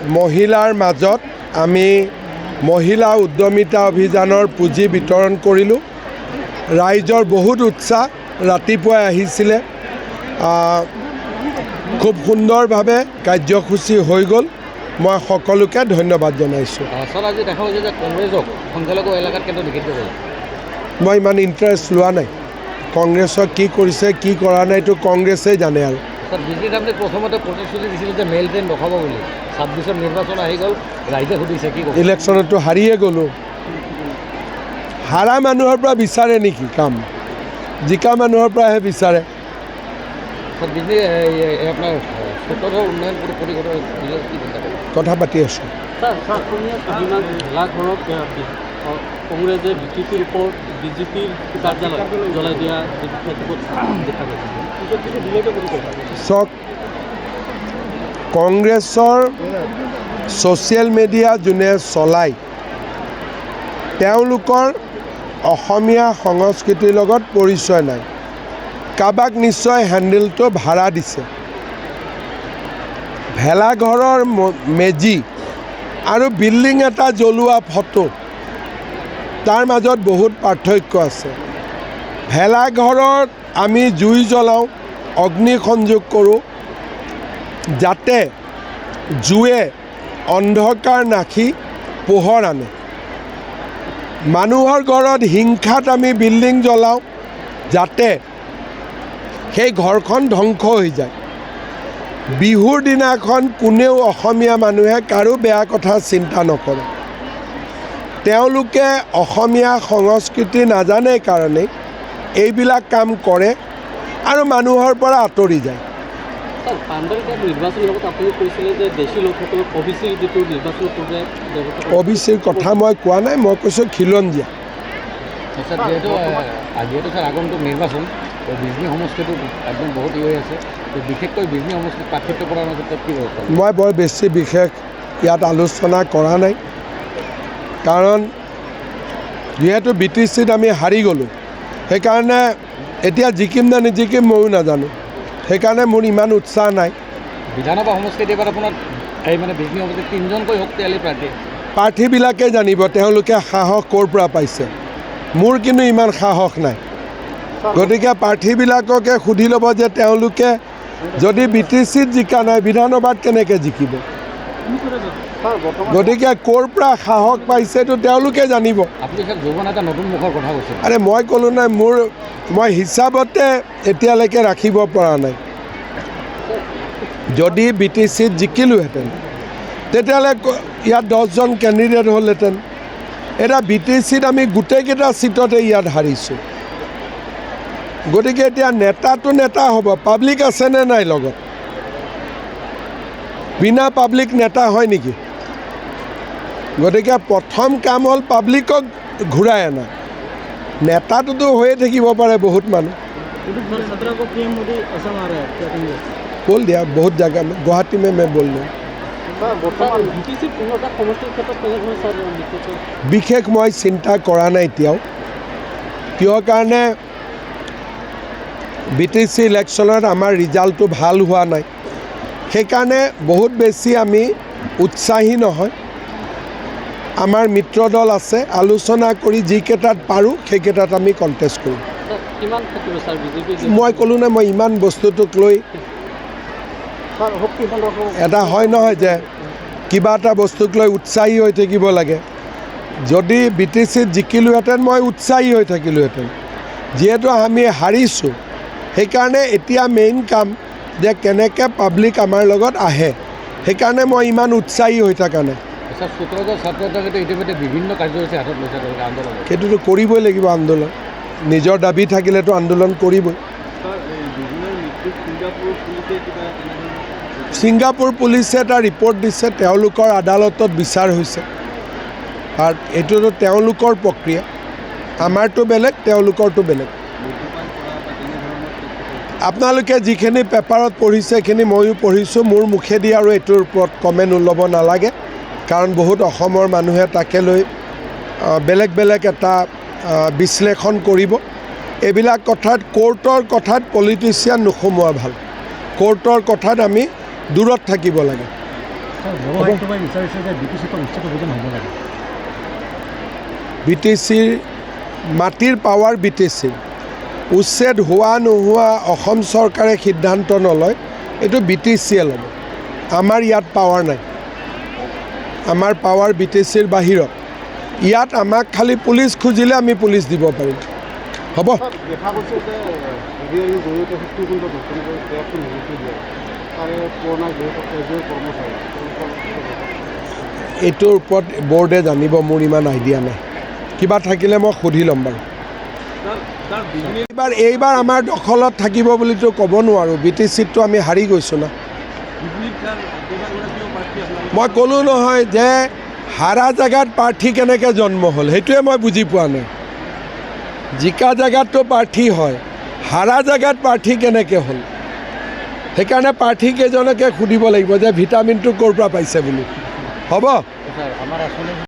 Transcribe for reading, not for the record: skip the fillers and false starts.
মহিলাৰ মাজত আমি মহিলা উদ্যমিতা অভিযানৰ পুঁজি বিতৰণ কৰিলোঁ। ৰাইজৰ বহুত উৎসাহ, ৰাতিপুৱাই আহিছিলে। খুব সুন্দৰভাৱে কাৰ্যসূচী হৈ গ'ল। মই সকলোকে ধন্যবাদ জনাইছোঁ। স্যাৰ, আজি দেখা হৈছে যে কংগ্ৰেছক সংখ্যালঘু এলেকাত কেন্দ্ৰ নিষিদ্ধ কৰিছে। মই ইমান ইণ্টাৰেষ্ট লোৱা নাই। কংগ্ৰেছক কি কৰিছে কি কৰা নাই এইটো কংগ্ৰেছেই জানে। আৰু স্যাৰ, বিজেপিত আপুনি প্ৰথমতে প্ৰতিশ্ৰুতি দিছিল যে মেইল ট্ৰেইন ৰখাব বুলি। 26ৰ নিৰ্বাচন আহি গ'ল, ৰাইজে সুধিছে কি ক'ব। ইলেকশ্যনতো হাৰিয়ে গ'লোঁ। হাৰা মানুহৰ পৰা বিচাৰে নেকি কাম? জিকা মানুহৰ পৰাহে বিচাৰে। স্যাৰ, বিজেপি আপোনাৰ সূত্ৰৰ উন্নয়ন পৰিষদৰ কি চিন্তা কৰে? কথা পাতি আছোঁ। কংগ্ৰেসে বিজেপিৰ উপৰ বিজেপিৰ কাৰ্যালয় জ্বলাই দিয়া দেখা গেছে। চাওক, কংগ্ৰেছৰ ছ'চিয়েল মিডিয়া যোনে চলায় তেওঁলোকৰ অসমীয়া সংস্কৃতিৰ লগত পৰিচয় নাই। কাৰোবাক নিশ্চয় হেণ্ডেলটো ভাড়া দিছে। ভেলাঘৰৰ মেজি আৰু বিল্ডিং এটা জ্বলোৱা ফটো, তাৰ মাজত বহুত পাৰ্থক্য আছে। ভেলাঘৰত আমি জুই জ্বলাওঁ, অগ্নি সংযোগ কৰোঁ, যাতে জুয়ে অন্ধকাৰ নাশি পোহৰ আনে। মানুহৰ ঘৰত হিংসাত আমি বিল্ডিং জ্বলাওঁ, যাতে সেই ঘৰখন ধ্বংস হৈ যায়। বিহুৰ দিনাখন কোনেও অসমীয়া মানুহে কাৰো বেয়া কথা চিন্তা নকৰে। তেওঁলোকে অসমীয়া সংস্কৃতি নাজানে কাৰণেই এইবিলাক কাম কৰে আৰু মানুহৰ পৰা আঁতৰি যায়। অবিচিৰ কথা মই কোৱা নাই, মই কৈছোঁ খিলঞ্জীয়া। যিহেতু স্যাৰ আগন্তুক নিৰ্বাচন, বিজনী সমষ্টিটো একদম বহুত হৈ আছে। বিশেষকৈ বিজনী সমষ্টিত পাৰ্থক্য কৰাৰ মাজত কি ব্যৱস্থা? মই বৰ বেছি বিশেষ ইয়াত আলোচনা কৰা নাই, কাৰণ যিহেতু BTCত আমি হাৰি গ'লোঁ। সেইকাৰণে এতিয়া জিকিম নে নিজিকিম ময়ো নাজানো। সেইকাৰণে মোৰ ইমান উৎসাহ নাই। বিধানসভা সমষ্টিত এইবাৰ আপোনাৰ এই মানে বিজনী সমষ্টিত 3জনকৈ শক্তিশালী প্ৰাৰ্থী। প্ৰাৰ্থীবিলাকে জানিব তেওঁলোকে সাহস ক'ৰ পৰা পাইছে। মোৰ কিন্তু ইমান সাহস নাই। গতিকে প্ৰাৰ্থীবিলাককে সুধি ল'ব যে তেওঁলোকে যদি BTCত জিকা নাই বিধানসভাত কেনেকৈ জিকিব। গতিকে ক'ৰ পৰা সাহস পাইছেতো তেওঁলোকে জানিব। আপুনি স্যাৰ যুৱ নেতা নতুন মুখৰ কথা কৈছে। আৰে মই ক'লোঁ নাই, মই হিচাপতে এতিয়ালৈকে ৰাখিব পৰা নাই। যদি BTCত জিকিলোহেঁতেন তেতিয়াহ'লে ইয়াত 10জন কেণ্ডিডেট হ'লহেঁতেন। এতিয়া BTCত আমি গোটেইকেইটা ছিটতে ইয়াত হাৰিছোঁ। গতিকে এতিয়া নেতাটো নেতা হ'ব, পাব্লিক আছেনে নাই লগত? বিনা পাব্লিক নেতা হয় নেকি? গতিকে প্ৰথম কাম হ'ল পাব্লিকক ঘূৰাই আনা। নেতাটোতো হৈয়ে থাকিব পাৰে বহুত মানুহ। बोल दिया बहुत जगह में, गुवाहाटी में मैं बोल रहा हूँ। বিশেষ মই চিন্তা কৰা নাই এতিয়াও। কিয় কাৰণে BTC ইলেকশ্যনত আমাৰ ৰিজাল্টটো ভাল হোৱা নাই। সেইকাৰণে বহুত বেছি আমি উৎসাহী নহয়। আমাৰ মিত্ৰ দল আছে, আলোচনা কৰি যিকেইটাত পাৰোঁ সেইকেইটাত আমি কণ্টেষ্ট কৰিম। মই ক'লোঁ নে, মই ইমান বস্তুটোক লৈ এটা হয় নহয় যে কিবা এটা বস্তুক লৈ উৎসাহী হৈ থাকিব লাগে। যদি BTCত জিকিলোহেঁতেন মই উৎসাহী হৈ থাকিলোহেঁতেন। যিহেতু আমি হাৰিছোঁ, সেইকাৰণে এতিয়া মেইন কাম যে কেনেকৈ পাব্লিক আমাৰ লগত আহে। সেইকাৰণে মই ইমান উৎসাহী হৈ থকা নাই। ইতিমধ্যে বিভিন্ন কাৰ্যসূচী হাতত লৈছে আন্দোলন। সেইটোতো কৰিবই লাগিব আন্দোলন। নিজৰ দাবী থাকিলেতো আন্দোলন কৰিবই। ছিংগাপুৰ পুলিচে এটা ৰিপৰ্ট দিছে, তেওঁলোকৰ আদালতত বিচাৰ হৈছে। আৰু এইটোতো তেওঁলোকৰ প্ৰক্ৰিয়া, আমাৰতো বেলেগ, তেওঁলোকৰতো বেলেগ। আপোনালোকে যিখিনি পেপাৰত পঢ়িছে সেইখিনি ময়ো পঢ়িছোঁ। মোৰ মুখেদি আৰু এইটোৰ ওপৰত কমেণ্ট ওলাব নালাগে, কাৰণ বহুত অসমৰ মানুহে তাকে লৈ বেলেগ বেলেগ এটা বিশ্লেষণ কৰিব। এইবিলাক কথাত কোৰ্টৰ কথাত পলিটিচিয়ান নোসোমোৱা ভাল। কোৰ্টৰ কথাত আমি দূৰত থাকিব লাগে। BTCৰ মাটিৰ পাৱাৰ BTCৰ উচ্ছেদ হোৱা নোহোৱা অসম চৰকাৰে সিদ্ধান্ত নলয়, এইটো BTCয়ে ল'ব। আমাৰ ইয়াত পাৱাৰ নাই, আমাৰ পাৱাৰ BTCৰ বাহিৰত। ইয়াত আমাক খালি পুলিচ খুজিলে আমি পুলিচ দিব পাৰিম। হ'ব, দেখা গৈছে যে হেৰিয়াৰ জৰিয়তে শক্তিখণ্ড দক্ষিণ প্ৰয়াসটো নিযুক্তি দিয়ে তাৰে পুৰণা যিহেতু এজন কৰ্মচাৰী এইটোৰ ওপৰত বৰ্ডে জানিব, মোৰ ইমান আইডিয়া নাই। কিবা থাকিলে মই সুধি ল'ম বাৰু। এইবাৰ আমাৰ দখলত থাকিব বুলিতো ক'ব নোৱাৰোঁ। BTCটো আমি হাৰি গৈছোঁ না। মই ক'লোঁ নহয় যে হাৰা জেগাত প্ৰাৰ্থী কেনেকৈ জন্ম হ'ল, সেইটোৱে মই বুজি পোৱা নাই। জিকা জেগাততো প্ৰাৰ্থী হয়, হাৰা জেগাত প্ৰাৰ্থী কেনেকৈ হ'ল? সেইকাৰণে প্ৰাৰ্থীকেইজনকে সুধিব লাগিব যে ভিটামিনটো ক'ৰ পৰা পাইছে বুলি। হ'ব। স্যাৰ আমাৰ আসলে